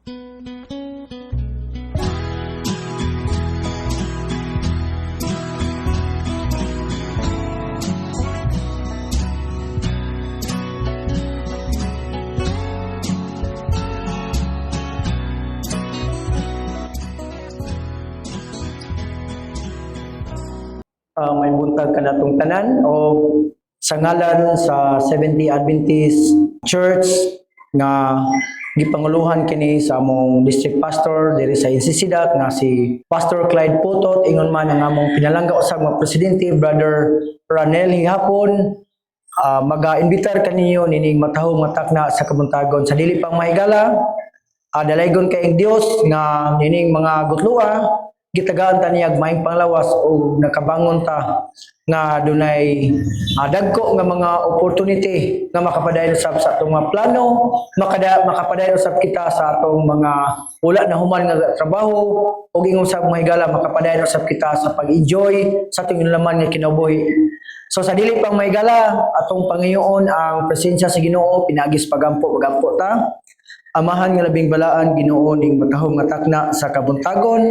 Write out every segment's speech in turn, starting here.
May buntag kanatong tanan o sa ngalan sa Seventh-day Adventist Church nga gipanguluhan kini sa among district pastor diri sa Insisidat nga si Pastor Clyde Putot, ingon man ang among pinalangga usab nga presidente Brother Ranel Hihapon. Maga-imbitar kaninyo nining matahong matakna sa kabuntagon sa dili pang mahigala. Dalaygon kay Dios nga nining mga gutlua gitagaan ta niyag maayong panglawas o nakabangon ta nga dunay dagko nga mga opportunity nga makapadayon usab sa atong mga plano, makapadayon usab kita sa atong mga wala na human nga trabaho ug ingon sa mahigala makapadayon usab kita sa pag-enjoy sa atong laman nga kinabuhi. So sa dili pang mahigala atong pangayoon ang presensya sa Ginoo, pinagis pagampo ta. Amahan nga labing balaan Ginoo ning matahong nga takna sa kabuntagon,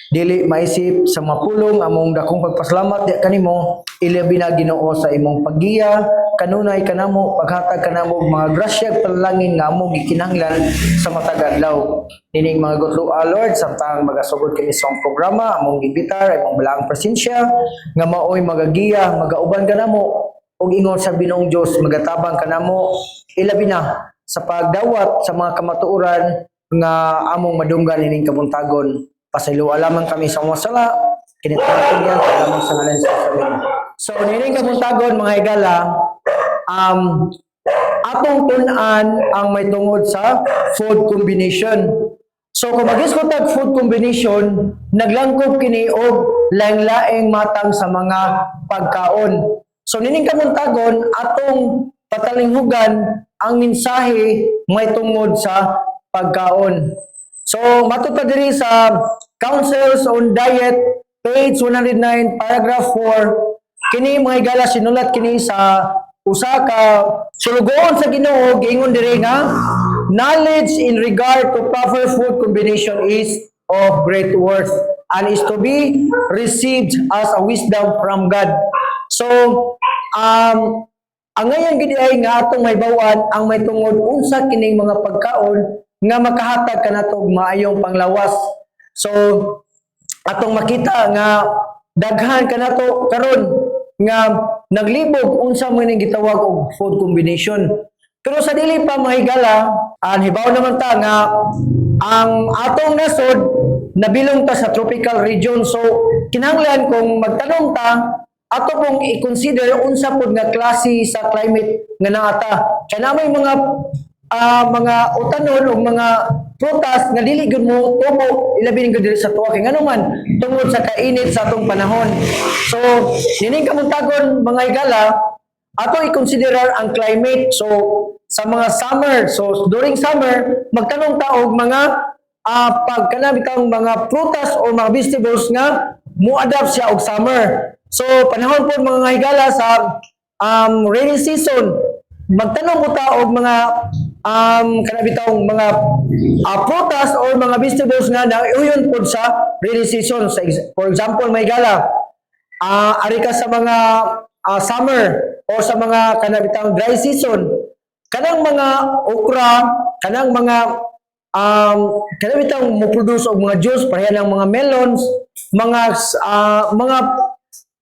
dili maisip sa mapulong among dakong pagpasalamat di kanimo, ilabi na Ginoo sa imong paggiya kanunay kanamo paghatag kanamo mga grasya ug panalangin nga among gikinahanglan sa matag adlaw. Nining mga gutloa Lord samtang magasugod kini sa programa among gibitar imong balaang presensya nga maoy magagiya magauban kanamo ug ingon sa Binoong Dios magatabang kanamo, ilabi na sa pagdawat sa mga kamatuoran nga among madunggan ining kabuntagon. Pasayloa lamang kami sa mga sala, kinitanaton yan lamang sa ngalan sa amin. So nining kabuntagon mga higala, atong tun-an ang may tungod sa food combination. So kung mag-iskotag food combination, naglangkob kini og laing-laing matang sa mga pagkaon. So nining kabuntagon atong patalinghugan ang mensahe may tungod sa pagkaon. So matuta diri sa Councils on Diet page 109 paragraph 4 kini mga higala sinulat kini sa usa ka sulugoon sa Ginoo, giingon diri nga knowledge in regard to proper food combination is of great worth and is to be received as a wisdom from God. So ang ngayon gid ay nga atong may bawan ang may tungod unsa kining mga pagkaon nga makahatag kanatog maayong panglawas. So atong makita nga daghan kanato karon nga naglibog unsa man ning gitawag og food combination. Pero sa dili pa mahigala, hibaw naman ta nga ang atong nasod nabilong ta sa tropical region. So kinahanglan kung magtanong ta ato pong i-consider unsa pod nga klase sa climate nga naata. Kaya may mga utanon o mga prutas nga dili gud mo tubo ilabi ning diri sa tuwa kay ngano man tungod sa kainit sa atong panahon. So nining kabuntagon mga higala ato i-consider ang climate. So sa mga summer, so during summer magtanong ta og mga pagkanabitang mga prutas o mga vegetables nga mo-adapt siya og summer. So panahon po mga higala sa rainy season, magtanong ko ta og mga kanabitang mga prutas o mga vegetables nga nauyon po sa rainy season. For example, mga higala, ari ka sa mga summer o sa mga kanabitang dry season, kanang mga okra, kanang mga kanabitang mo-produce og mga juice, pareha ng mga melons, mga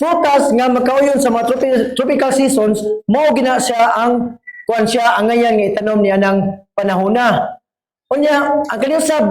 prutas nga makauyon sa mga tropical seasons, mao gina siya ang kuan siya ang ngayon nga itanom niya ng panahona. Unya, ang kaniyang sab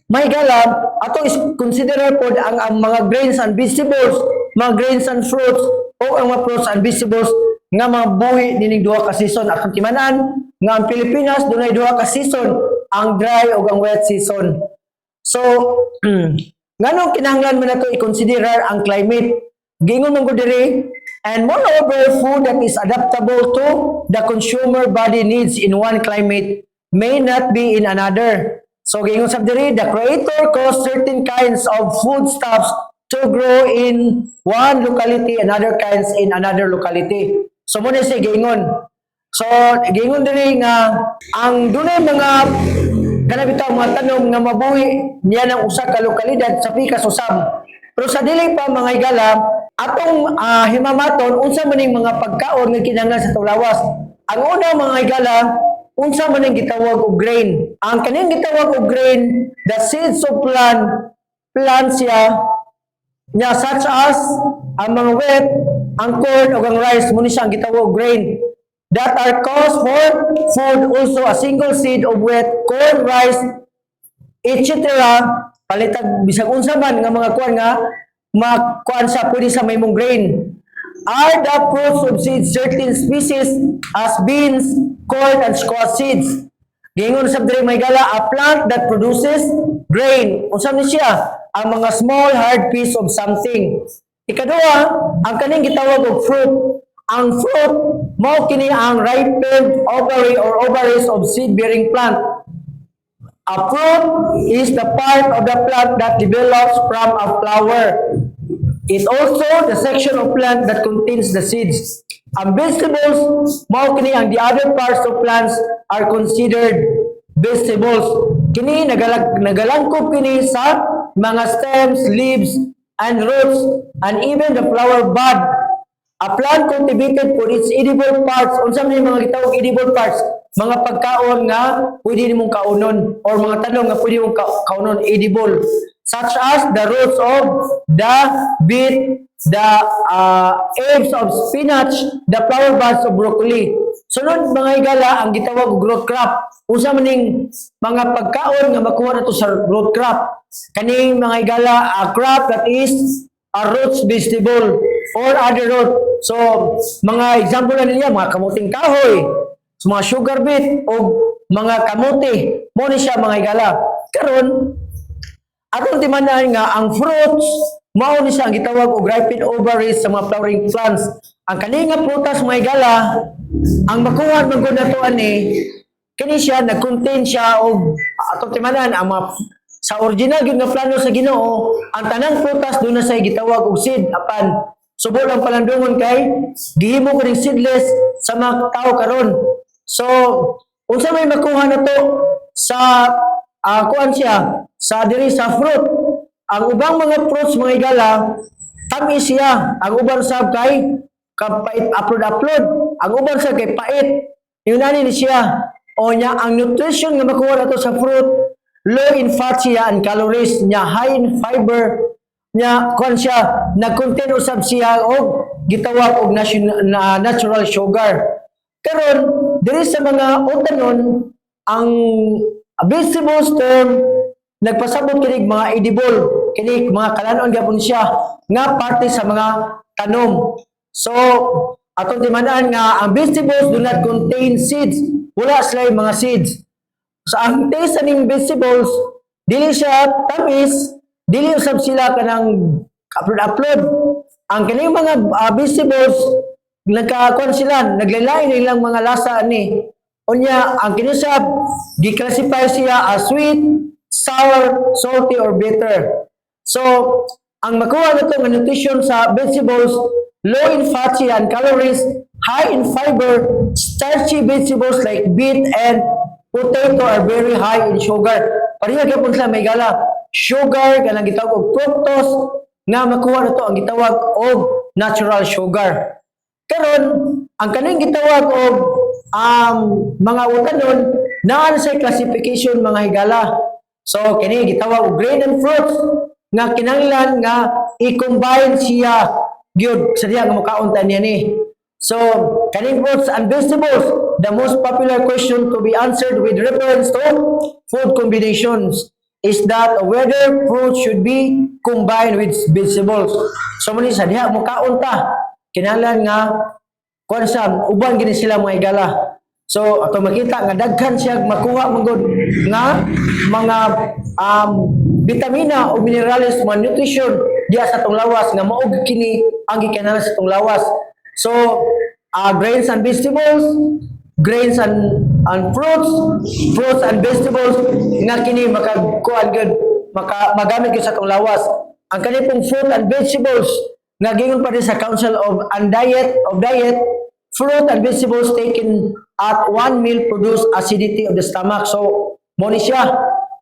mahigala ato is consider pod ang mga grains and vegetables, mga grains and fruits o ang mga fruits and vegetables nga mga buhi nining duha ka season. Akong timanan nga ang Pilipinas dunay duha ka season, ang dry ug ang wet season. So nganong kinahanglan man nato i-consider ang climate? Gingon man ko diri, and moreover, food that is adaptable to the consumer body needs in one climate may not be in another. So gingon sab diri, the creator caused certain kinds of foodstuffs to grow in one locality and other kinds in another locality. So mo si gingon. So gingon diri nga ang dunay mga kana bitaw mga tanom nga mabuhi niya ng usa ka lokalidad sa pikas usab. Pero sa dili pa mga higala, atong himamaton unsa man ning mga pagkaon nga kinahanglan sa atong lawas. Ang una mga higala, unsa man ning gitawag og grain. Ang kaning gitawag og grain, the seeds of plants nya such as ang mga wheat, ang corn o ang rice mo ni siya ang gitawag og grain that are caused for food. Also a single seed of wheat, corn, rice, etc. Palitag bisag unsa man nga mga kuan nga makuan sa pwede sa maymong grain are the fruits of seeds certain species as beans, corn, and squash seeds. Gingon sa diri may gala, a plant that produces grain. Unsa ni siya? Ang mga small hard piece of something. Ikaduha, ang kaning gitawag og fruit. Ang fruit mao kini ang ripened ovary or ovaries of seed-bearing plant. A fruit is the part of the plant that develops from a flower. It also the section of plant that contains the seeds. Ang vegetables, mao kini ang the other parts of plants are considered vegetables. Kini nagalangkop kini sa mga stems, leaves, and roots, and even the flower bud. A plant cultivated for its edible parts. Unsa man yung mga gitawag edible parts? Mga pagkaon nga pwede nimong kaunon or mga tanong nga pwede mong kaunon edible, such as the roots of the beet, the leaves of spinach, the flower buds of broccoli. Sunod mga higala ang gitawag og root crop. Unsa man ning mga pagkaon nga makuha nato sa root crop? Kaning mga higala a crop that is a roots vegetable or other root. So mga example na niya mga kamuting kahoy, mga sugar beet o mga kamote, mo ni siya mga higala. Karon atong timanan nga ang fruits mao ni siya ang gitawag og ripened ovaries sa mga flowering plants. Ang kani nga prutas mga higala, ang makuha man gud nato ani kini siya nag-contain siya og atong timanan ang mga sa original gyud nga plano sa Ginoo, ang tanang prutas doon na sa gitawag og seed apan subo lang palandungon kay gihimo ko ning seedless sa mga tao karon. So unsa may makuha nato sa kuan siya sa diri sa fruit. Ang ubang mga fruits mga higala tamis siya, ang uban sab kay kapait upload. Ang uban sa kay pait. Yunani ni siya. O nya ang nutrition nga makuha nato sa fruit, low in fat siya and calories, nya high in fiber, nya kon siya nag-contain usab siya og gitawag og natural sugar. Karon diri sa mga utanon ang vegetables term nagpasabot kini mga edible, kini mga kalanon gyapon siya nga parte sa mga tanom. So atong timaan nga ang vegetables do not contain seeds, wala sila mga seeds. So ang taste ning vegetables dili siya tamis, dili usab sila kanang upload. Ang kaning mga vegetables nagkakuan sila, naglain ilang mga lasa ni. Unya ang kini siya gi-classify siya as sweet, sour, salty or bitter. So ang makuha nato nga nutrition sa vegetables, low in fat and calories, high in fiber. Starchy vegetables like beet and potato are very high in sugar. Pareha gyapon sila may gala. Sugar kanang gitawag og fructose nga makuha nato ang gitawag og natural sugar. Karon ang kaning gitawag og mga utanon naa sa classification mga higala. So kini gitawag og grain and fruits nga kinahanglan nga i-combine siya gyud sa diha nga makaon ta niya ni. So kaning fruits and vegetables, the most popular question to be answered with reference to food combinations is that whether fruit should be combined with vegetables. So muni sa diha makaon ta kinahanglan nga kuan sa uban gini sila mga higala. So ato makita nga daghan siya makuha magud nga mga vitamina o minerales o nutrition diya sa tong lawas nga maog kini ang gikanahanglan sa tong lawas. So grains and vegetables, grains and fruits and vegetables nga kini makakuan gud magamit gyud sa tong lawas. Ang kani pong fruit and vegetables nga gingon pa rin sa Council of Diet, fruit and vegetables taken at one meal produce acidity of the stomach. So mo ni siya.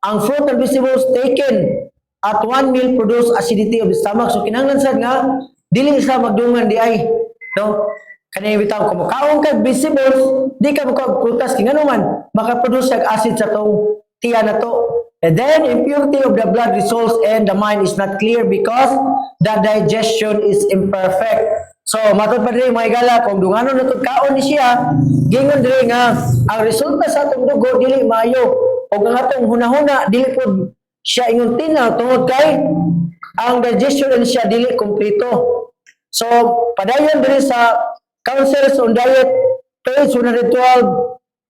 Ang fruit and vegetables taken at one meal produce acidity of the stomach. So kinahanglan sad nga dili sa magdungan di ay. No? Kanang bitaw kung makaon ka vegetables, di ka makaprutas kay nganuman makaproduce og acid sa tong tiyan na to. And then impurity of the blood results and the mind is not clear because the digestion is imperfect. So matod pa diri mga igala kung dunganon na to kaon ni siya, gingon diri nga ang resulta sa atong dugo dili maayo o ang atong hunahuna dili pod siya ingon tinaw tungod kay ang digestion ni siya dili kompleto. So padayon diri sa Counsels on Diet page 112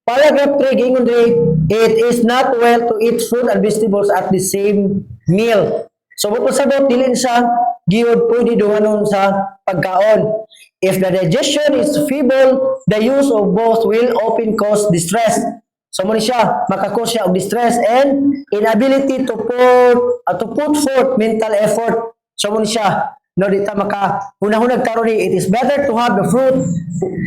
paragraph 3 gingon diri it is not well to eat fruit and vegetables at the same meal. So buto sabot dili siya giud pwede dunganon sa pagkaon. If the digestion is feeble, the use of both will often cause distress. So mo ni siya makakos siya og distress and inability to put forth mental effort. So mo ni siya no dita maka hunahunag taro ni it is better to have the fruit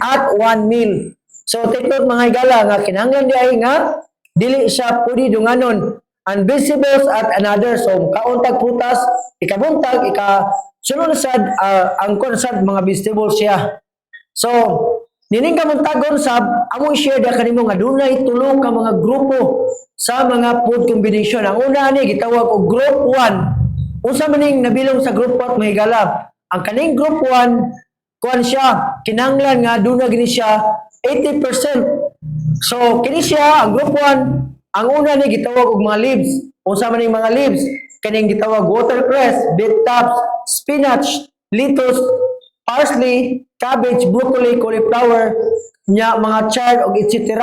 at one meal. So take note mga igala nga kinahanglan di ay nga dili siya pwede dunganon and vegetables at another. So kauntag prutas ikabuntag sunod sad ang konsad mga vegetables siya. So nining kamuntagon sab amo i-share da kanimo nga dunay tulo ka mga grupo sa mga food combination. Ang una ni gitawag og group 1. Unsa man ning nabilong sa group 4 mga igala? Ang kaning group 1 kuan siya kinahanglan nga duna gini siya 80%. So kini siya ang group 1 ang una ni gitawag og mga leaves. Unsa man ning mga leaves? Kaning gitawag watercress, beet tops, spinach, lettuce, parsley, cabbage, broccoli, cauliflower, nya mga chard og etc.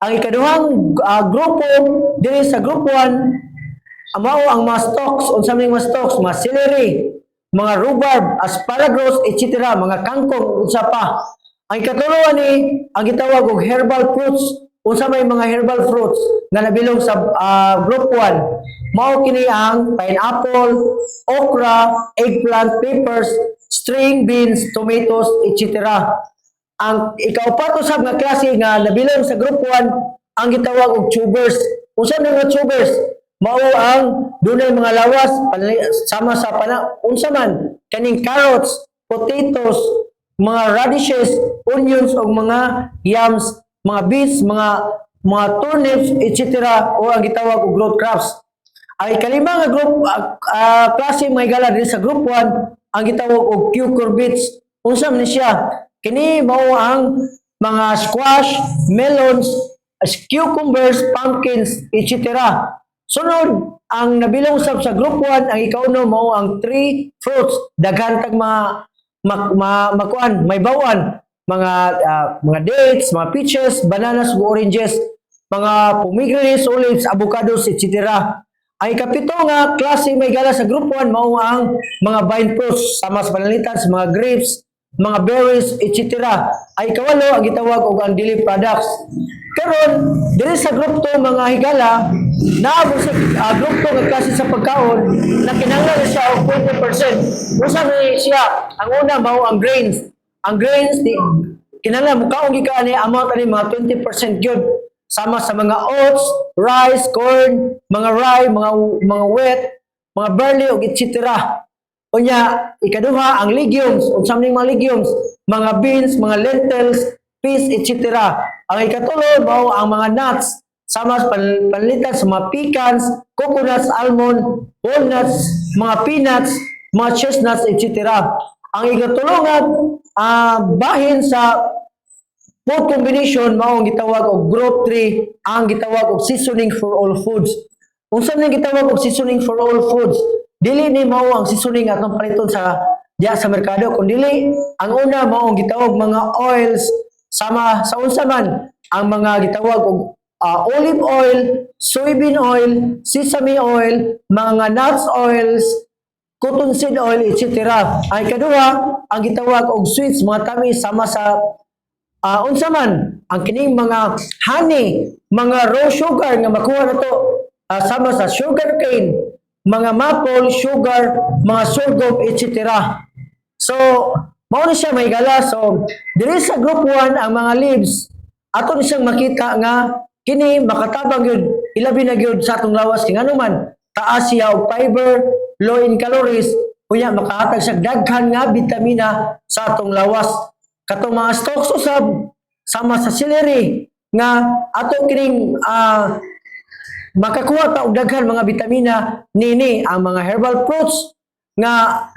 Ang ikaduhang grupo diri sa group 1 amao ang mga stalks. Unsa man mga stalks? Mga celery, mga rhubarb, asparagus, etc. Mga kangkong unsa pa. Ang ikatulo ni ang gitawag og herbal fruits. Unsa may mga herbal fruits nga nabilong sa group 1? Mao kini ang pineapple, okra, eggplant, peppers, string beans, tomatoes, etc. Ang ikaupat usab nga klase nga nabilong sa group 1 ang gitawag og tubers. Unsa mga tubers? Mao ang dunay mga lawas sama sa unsa man kaning carrots, potatoes, mga radishes, onions o mga yams, mga beets, mga turnips, etc. o ang gitawag og root crops. Ang ikalima nga group klase mga igala diri sa group 1 ang gitawag og cucurbits. Unsa man siya? Kini mao ang mga squash, melons, cucumbers, pumpkins, etc. Sunod, ang nabilong usab sa group 1 ang ikauno mao ang 3 fruits. Daghan tag mga makuan, may bawan, mga dates, mga peaches, bananas, oranges, mga pomegranates, olives, avocados, etc. Ang ikapito nga klase may gala sa group 1 mao ang mga vine fruits sama sa panalitan sa mga grapes, mga berries, etc. Ay ikawalo ang gitawag og ang dairy products. Karon diri sa group 2 mga higala naabot sa group 2 nga klase sa pagkaon na kinahanglan siya og 20%. Usa ni siya ang una mao ang grains. Ang grains di kinahanglan mukaon gikaan ni amount ani mga 20% gyud sama sa mga oats, rice, corn, mga rye, mga wheat, mga barley ug etc. Unya ikaduha ang legumes, unsa man mga legumes, mga beans, mga lentils, peas, etc. Ang ikatulo mao ang mga nuts sama sa panlitan sa mga pecans, coconuts, almond, walnuts, mga peanuts, mga chestnuts, etc. Ang ikatulo nga bahin sa food combination mao ang gitawag og group 3 ang gitawag og seasoning for all foods. Unsa man gitawag og seasoning for all foods? Dili ni mao ang seasoning atong paliton sa diya sa merkado kundi ang una mao ang gitawag mga oils sama sa unsa man ang mga gitawag og olive oil, soybean oil, sesame oil, mga nuts oils, cottonseed oil, etc. Ay kaduha ang gitawag og sweets, mga tamis sama sa unsa man ang kining mga honey, mga raw sugar nga makuha nato sama sa sugar cane, mga maple sugar, mga sorghum, etc. So mao ni siya may gala. So diri sa group 1 ang mga leaves ato ni siyang makita nga kini makatabang yun, ilabi na yun sa atong lawas kay anuman taas siya og fiber, low in calories, unya makahatag sa daghan nga bitamina sa atong lawas. Katong mga stocks usab sama sa celery nga ato kining makakuha ta og daghan mga bitamina nini ang mga herbal fruits nga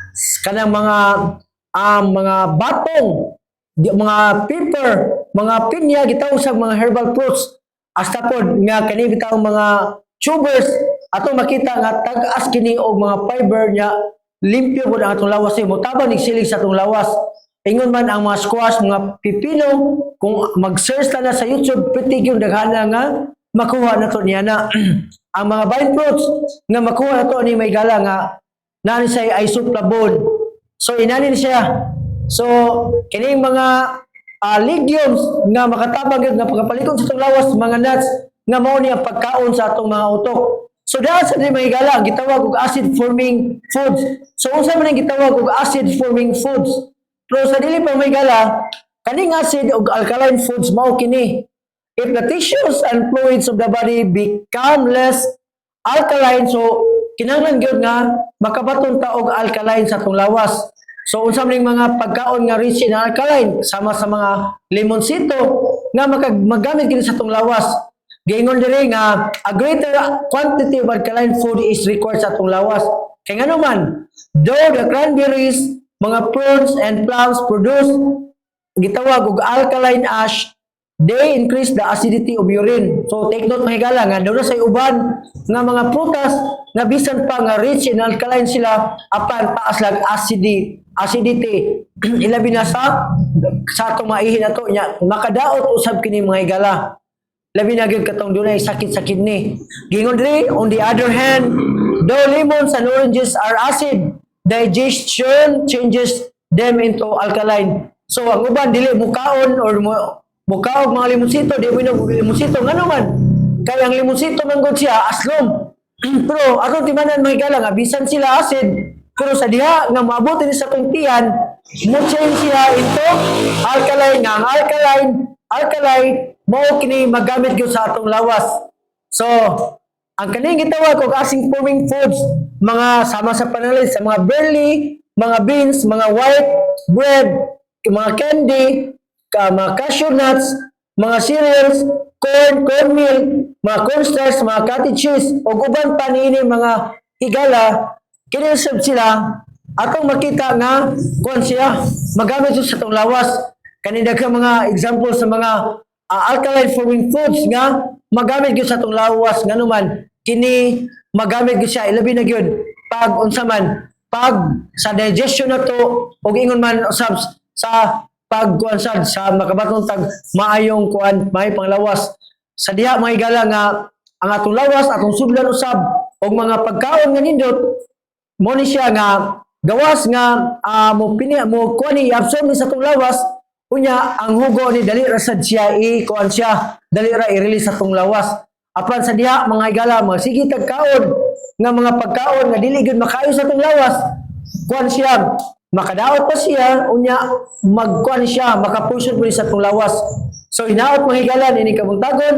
kanang mga batong, mga pepper, mga pinya gitaw sa mga herbal fruits hasta pod nga kani bitaw mga tubers ato makita nga tag-as kini og mga fiber nya limpyo pod ang atong lawas mo tabang nigsilig sa atong lawas. Ingon man ang mga squash, mga pipino, kung mag-search na sa YouTube, pwede yung daghana nga makuha na to niya na. Ang mga vine fruits nga makuha na to ni may gala nga nani siya isoflavone. So inani siya. So kining mga legumes nga makatabang yun nga pagkapalikon sa itong lawas, mga nuts nga mao ni ang pagkaon sa atong mga utok. So dahil sa di may gala, gitawag og acid forming foods. So unsa man ang gitawag og acid forming foods? Pero sa dili pa may gala, kaning acid og alkaline foods mao kini. If the tissues and fluids of the body become less alkaline, so kinahanglan gyud nga makabaton ta og alkaline sa atong lawas. So unsa man mga pagkaon nga rich in alkaline sama sa mga limonsito nga magamit kini sa atong lawas. Gingon diri nga a greater quantity of alkaline food is required sa atong lawas. Kay ngano man, though the cranberries, mga prunes and plums produce gitawag og alkaline ash, they increase the acidity of urine. So take note mga higala nga doon sa uban nga mga prutas nga bisan pa nga rich in alkaline sila apan taas lang acidity ilabi na sa atong maihin nato nya makadaot usab kini mga higala. Labi na gyud katong dunay sakit sa kidney. Gingon diri on the other hand, though lemons and oranges are acid, digestion changes them into alkaline. So ang uban dili mukaon or mukaog mga limonsito, di mo limonsito ngano man. Kaya ang limonsito man gud siya aslom. Pero atong timanan mga higala nga bisan sila acid, pero sa diha nga maabot ni sa atong tiyan, mo change siya into alkaline nga ang alkaline mao kini magamit gyud sa atong lawas. So ang kaning gitawag og acid forming foods mga sama sa panalin sa mga barley, mga beans, mga white bread, mga candy, mga cashew nuts, mga cereals, cornmeal, mga cornstarch, mga cottage cheese ug uban pa niini mga higala kini sila atong makita nga kuan siya magamit sa atong lawas. Kani daghang mga example sa mga alkaline forming foods nga magamit gyud sa atong lawas ngano man kini magamit gyud siya ilabi na gyud pag unsa man pag sa digestion nato ug ingon man usab sa pagkuan sa makabatong tag maayong kuan may panglawas sa diha mga higala nga ang atong lawas atong sudlan usab og mga pagkaon nga nindot mo ni siya nga gawas nga mo kuan ni absorb ni sa atong lawas. Unya ang hugo ni dali ra sad siya kuan siya dali ra i-release sa tong lawas apan sa diha mga higala mga sige tag kaon nga mga pagkaon nga dili gyud makayo sa tong lawas kuan siya makadaot pa siya unya magkuan siya makapuson po sa tong lawas. So hinaot mga higala ini kabuntagon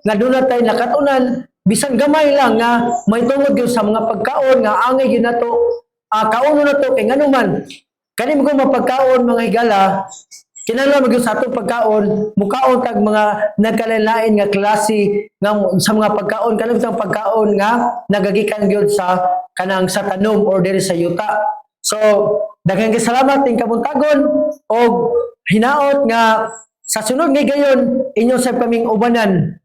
nga dunay tay nakatunan bisan gamay lang nga may tungod gyud sa mga pagkaon nga angay gyud nato kauno nato kay ngano man kani mo mapagkaon mga higala kinahanglan magyud sa atong pagkaon mukaon tag mga nagkalain-lain nga klase nga sa mga pagkaon kanang isang pagkaon nga nagagikan gyud sa kanang sa tanom or diri sa yuta. So daghang salamat ning kabuntagon og hinaot nga sa sunod nga gayon inyo sa kaming ubanan